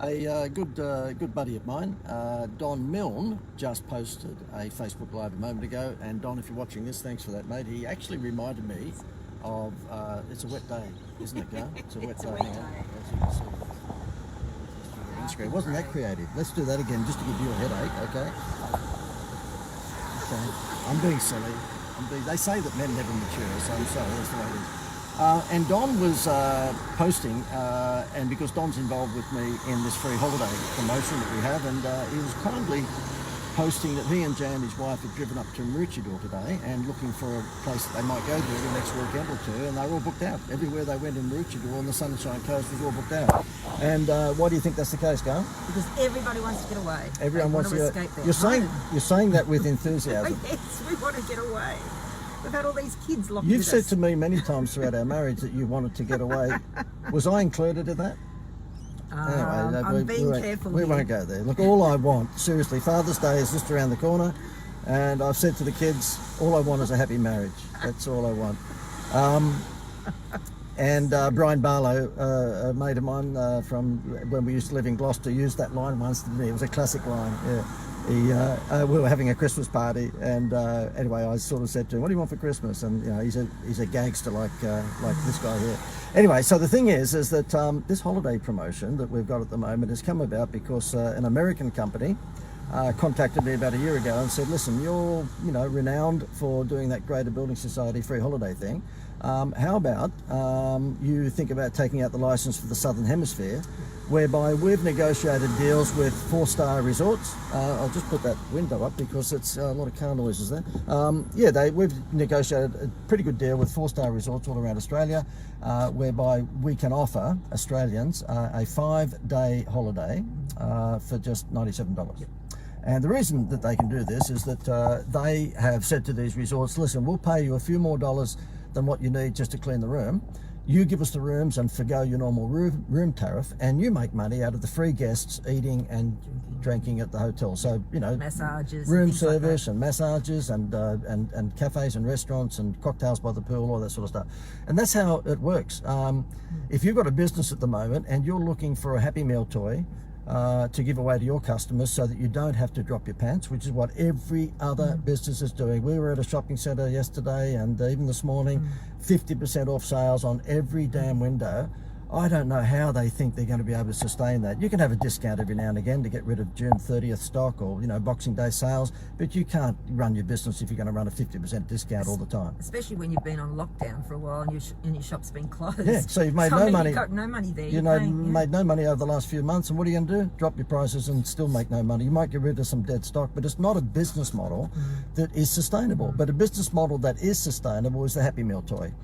A good buddy of mine, Don Milne, just posted a Facebook Live a moment ago. And Don, if you're watching this, thanks for that, mate. He actually reminded me of, it's a wet day, isn't it, Gar? It's a wet day. As you can see. Instagram. Wasn't that creative? Let's do that again, just to give you a headache, okay? Okay. I'm being silly. They say that men never mature, so I'm sorry, that's the way it is. And Don was posting, and because Don's involved with me in this free holiday promotion that we have, and he was kindly posting that he and Jay and his wife had driven up to Maroochydore today and looking for a place that they might go to the next weekend or two, and they were all booked out. Everywhere they went in Maroochydore on the Sunshine Coast was all booked out. And why do you think that's the case, Gar? Because everybody wants to get away. Everyone wants to escape their You're saying that with enthusiasm. Yes, we want to get away. We've had all these kids locked You've with said us. to me many times throughout our marriage that you wanted to get away. Was I included in that? Anyway, I'm being careful. We won't go there. Look, all I want, seriously, Father's Day is just around the corner, and I've said to the kids, all I want is a happy marriage. That's all I want. And Brian Barlow, a mate of mine from when we used to live in Gloucester, used that line once to me. It was a classic line. Yeah. We were having a Christmas party, and anyway, I sort of said to him, "What do you want for Christmas?" And you know, he's a gangster like this guy here. Anyway, so the thing is that this holiday promotion that we've got at the moment has come about because an American company contacted me about a year ago and said, "Listen, you're renowned for doing that Greater Building Society free holiday thing. How about you think about taking out the license for the Southern Hemisphere, whereby we've negotiated deals with 4-star resorts." I'll just put that window up because it's a lot of car noises there. We've negotiated a pretty good deal with 4-star resorts all around Australia, whereby we can offer Australians a 5-day holiday for just $97. And the reason that they can do this is that they have said to these resorts, "Listen, we'll pay you a few more dollars than what you need just to clean the room. You give us the rooms and forgo your normal room tariff, and you make money out of the free guests eating and drinking at the hotel." So massages, room service, and massages, and cafes and restaurants and cocktails by the pool, all that sort of stuff. And that's how it works. If you've got a business at the moment and you're looking for a Happy Meal toy to give away to your customers so that you don't have to drop your pants, which is what every other business is doing. We were at a shopping centre yesterday, and even this morning, 50% off sales on every damn window. I don't know how they think they're going to be able to sustain that. You can have a discount every now and again to get rid of June 30th stock or Boxing Day sales, but you can't run your business if you're going to run a 50% discount all the time. Especially when you've been on lockdown for a while and your shop's been closed. Yeah, so you've made no money. You've got no money there. Made no money over the last few months, and what are you going to do? Drop your prices and still make no money. You might get rid of some dead stock, but it's not a business model that is sustainable. But a business model that is sustainable is the Happy Meal toy.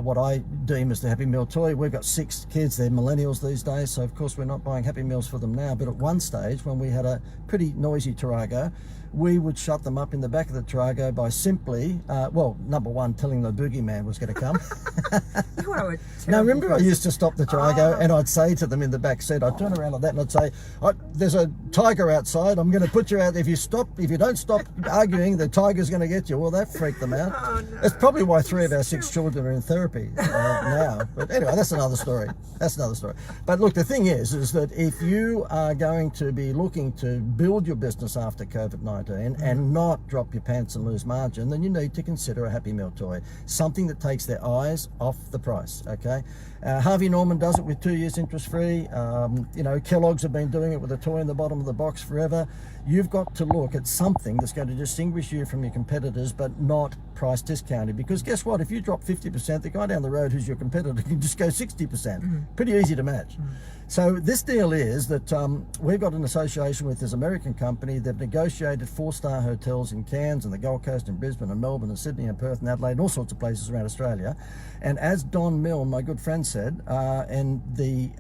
What I deem as the Happy Meal toy. We've got 6 kids, they're millennials these days, so of course we're not buying Happy Meals for them now, but at one stage when we had a pretty noisy Tarago, we would shut them up in the back of the Tarago by simply, number one, telling the boogeyman was going to come. Now remember I used to stop the Tarago and I'd say to them in the back seat, I'd turn around like that and I'd say, "There's a tiger outside, I'm going to put you out. If you don't stop arguing, the tiger's going to get you." Well, that freaked them out. Oh, no. It's probably why 3 of our 6 children are in therapy now. But anyway, that's another story. But look, the thing is that if you are going to be looking to build your business after COVID-19 and not drop your pants and lose margin, then you need to consider a Happy Meal toy, something that takes their eyes off the price. Okay, Harvey Norman does it with 2 years interest free. Kellogg's have been doing it with a toy in the bottom of the box forever. You've got to look at something that's going to distinguish you from your competitors, but not price discounted. Because guess what? If you drop 50%, the guy down the road who's your competitor can just go 60%. Pretty easy to match. So this deal is that we've got an association with this American company. They've negotiated 4-star hotels in Cairns and the Gold Coast and Brisbane and Melbourne and Sydney and Perth and Adelaide and all sorts of places around Australia. And as Don Milne, my good friend, said, and the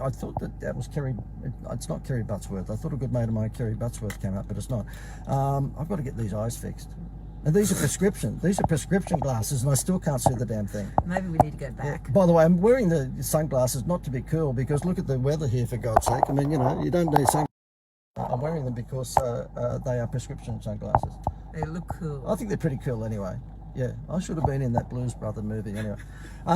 I thought that was Kerry. It's not Kerry Buttsworth. I thought a good mate of mine, Kerry Buttsworth, came up, but it's not. I've got to get these eyes fixed. And these are prescription. These are prescription glasses, and I still can't see the damn thing. Maybe we need to go back. Yeah. By the way, I'm wearing the sunglasses not to be cool, because look at the weather here, for God's sake. I mean, you don't need sunglasses. I'm wearing them because they are prescription sunglasses. They look cool. I think they're pretty cool anyway. Yeah, I should have been in that Blues Brother movie anyway.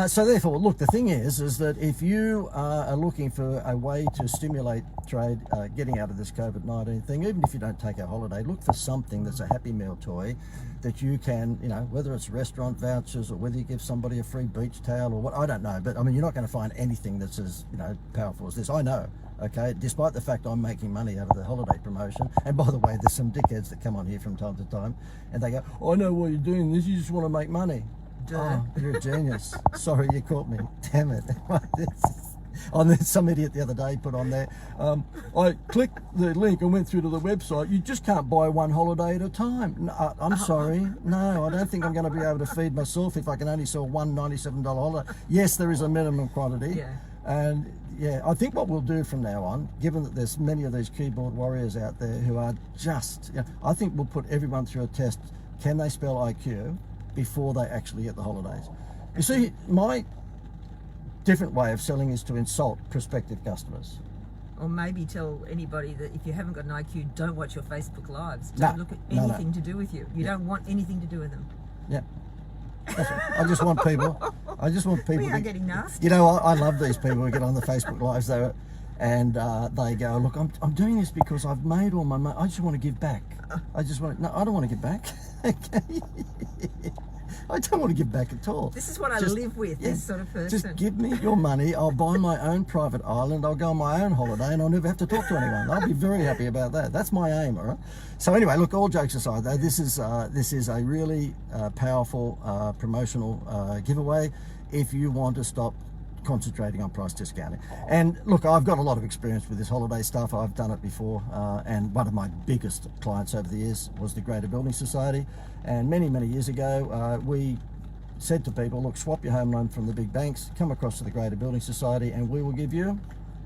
So therefore, look, the thing is that if you are looking for a way to stimulate trade, getting out of this COVID-19 thing, even if you don't take a holiday, look for something that's a Happy Meal toy that you can, you know, whether it's restaurant vouchers or whether you give somebody a free beach towel or what, I don't know. But I mean, you're not going to find anything that's as, you know, powerful as this. I know. Okay, despite the fact I'm making money out of the holiday promotion, and by the way, there's some dickheads that come on here from time to time, and they go, "I know why you're doing this. You just want to make money." Duh. Oh, you're a genius. Sorry, you caught me. Damn it. Some idiot the other day put on there, I clicked the link and went through to the website. You just can't buy one holiday at a time. No, I'm sorry. No, I don't think I'm going to be able to feed myself if I can only sell one $97 holiday. Yes, there is a minimum quantity. Yeah. And yeah, I think what we'll do from now on, given that there's many of these keyboard warriors out there who are just, you know, I think we'll put everyone through a test. Can they spell IQ before they actually get the holidays? You see, my different way of selling is to insult prospective customers. Or maybe tell anybody that if you haven't got an IQ, don't watch your Facebook Lives. Don't look at anything to do with you. You don't want anything to do with them. Yeah. That's right. I just want people. We are getting nasty. You know, I love these people who get on the Facebook Lives though, and they go, "Look, I'm doing this because I've made all my money. I just want to give back. I don't want to give back. I don't want to give back at all. This is what I live with, this sort of person. Just give me your money. I'll buy my own private island. I'll go on my own holiday and I'll never have to talk to anyone. I'll be very happy about that. That's my aim, all right? So anyway, look, all jokes aside, though, this is a really powerful promotional giveaway if you want to stop concentrating on price discounting. And look, I've got a lot of experience with this holiday stuff. I've done it before, and one of my biggest clients over the years was the Greater Building Society. And many years ago, we said to people, look, swap your home loan from the big banks, come across to the Greater Building Society, and we will give you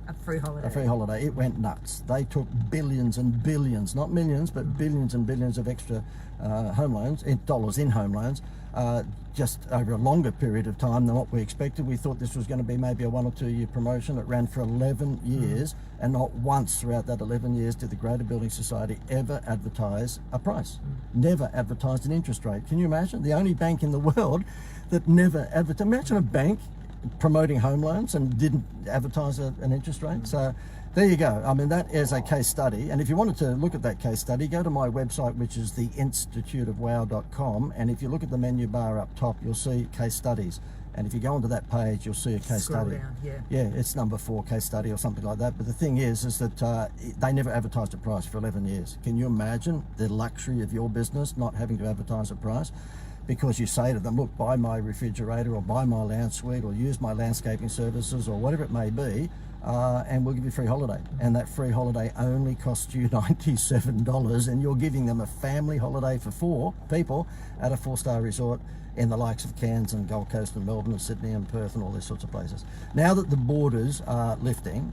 a free holiday. A free holiday. It went nuts. They took billions and billions, not millions, but billions and billions of extra home loans, dollars in home loans, just over a longer period of time than what we expected. We thought this was going to be maybe a 1 or 2 year promotion. It ran for 11 years, and not once throughout that 11 years did the Greater Building Society ever advertise a price. Never advertised an interest rate. Can you imagine? The only bank in the world that never advertised. Imagine a bank promoting home loans and didn't advertise an interest rate. So there you go. I mean, that is a case study. And if you wanted to look at that case study, go to my website, which is theinstituteofwow.com. And if you look at the menu bar up top, you'll see case studies. And if you go onto that page, you'll see a case study. Down, yeah, it's number 4 case study or something like that. But the thing is that they never advertised a price for 11 years. Can you imagine the luxury of your business not having to advertise a price? Because you say to them, look, buy my refrigerator or buy my lounge suite or use my landscaping services or whatever it may be, and we'll give you a free holiday. And that free holiday only costs you $97, and you're giving them a family holiday for 4 people at a 4-star resort in the likes of Cairns and Gold Coast and Melbourne and Sydney and Perth and all these sorts of places. Now that the borders are lifting,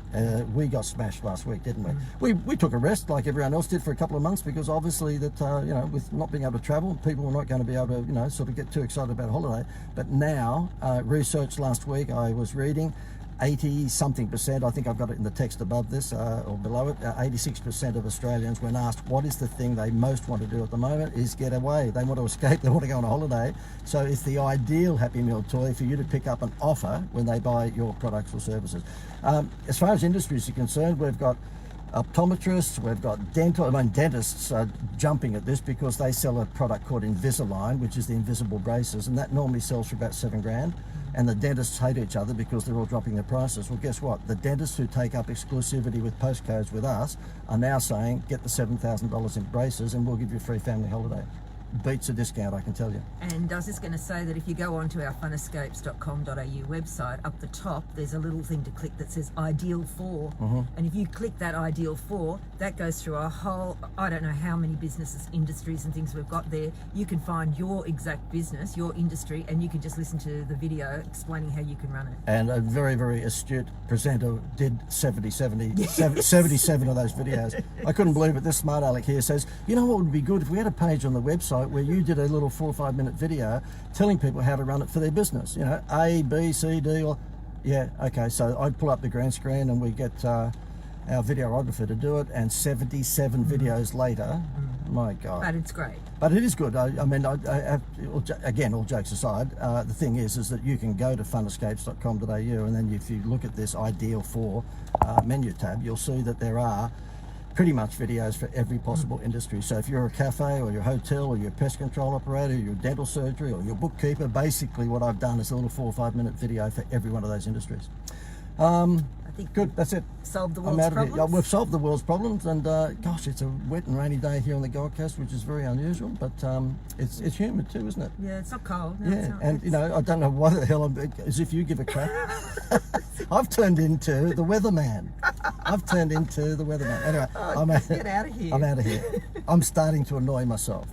we got smashed last week, didn't we? We took a rest like everyone else did for a couple of months, because obviously that, you know, with not being able to travel, people were not going to be able to, you know, sort of get too excited about a holiday. But now, research last week I was reading, 80-something%, I think I've got it in the text above this or below it, 86% of Australians, when asked what is the thing they most want to do at the moment, is get away. They want to escape, they want to go on a holiday. So it's the ideal Happy Meal toy for you to pick up an offer when they buy your products or services. As far as industries are concerned, we've got optometrists, we've got dentists are jumping at this because they sell a product called Invisalign, which is the invisible braces, and that normally sells for about $7,000. And the dentists hate each other because they're all dropping their prices. Well, guess what? The dentists who take up exclusivity with postcodes with us are now saying, get the $7,000 in braces and we'll give you a free family holiday. Beats a discount, I can tell you. And I was just going to say that if you go onto our funescapes.com.au website, up the top there's a little thing to click that says Ideal 4, and if you click that Ideal 4, that goes through a whole, I don't know how many businesses, industries and things we've got there. You can find your exact business, your industry, and you can just listen to the video explaining how you can run it. And a very astute presenter did 77 of those videos. I couldn't believe it. This smart Alec here says, you know what would be good if we had a page on the website where you did a little 4 or 5 minute video telling people how to run it for their business. You know, A, B, C, D, or yeah, okay. So I'd pull up the green screen and we get our videographer to do it, and 77 videos later, My God. But it's great. But it is good. I mean, again, all jokes aside, the thing is that you can go to funescapes.com.au, and then if you look at this Ideal For menu tab, you'll see that there are pretty much videos for every possible industry. So if you're a cafe or your hotel or your pest control operator, or your dental surgery or your bookkeeper, basically what I've done is a little 4 or 5 minute video for every one of those industries. I think Good, that's it. solved the I'm world's out of here. problems. Yeah, we've solved the world's problems, and gosh, it's a wet and rainy day here on the Gold Coast, which is very unusual, but it's humid too, isn't it? Yeah, it's not cold. No, Yeah, it's not. and you know, I don't know why the hell as if you give a crap. I've turned into the weatherman. Anyway, I'm out, get out of here. I'm out of here. I'm starting to annoy myself.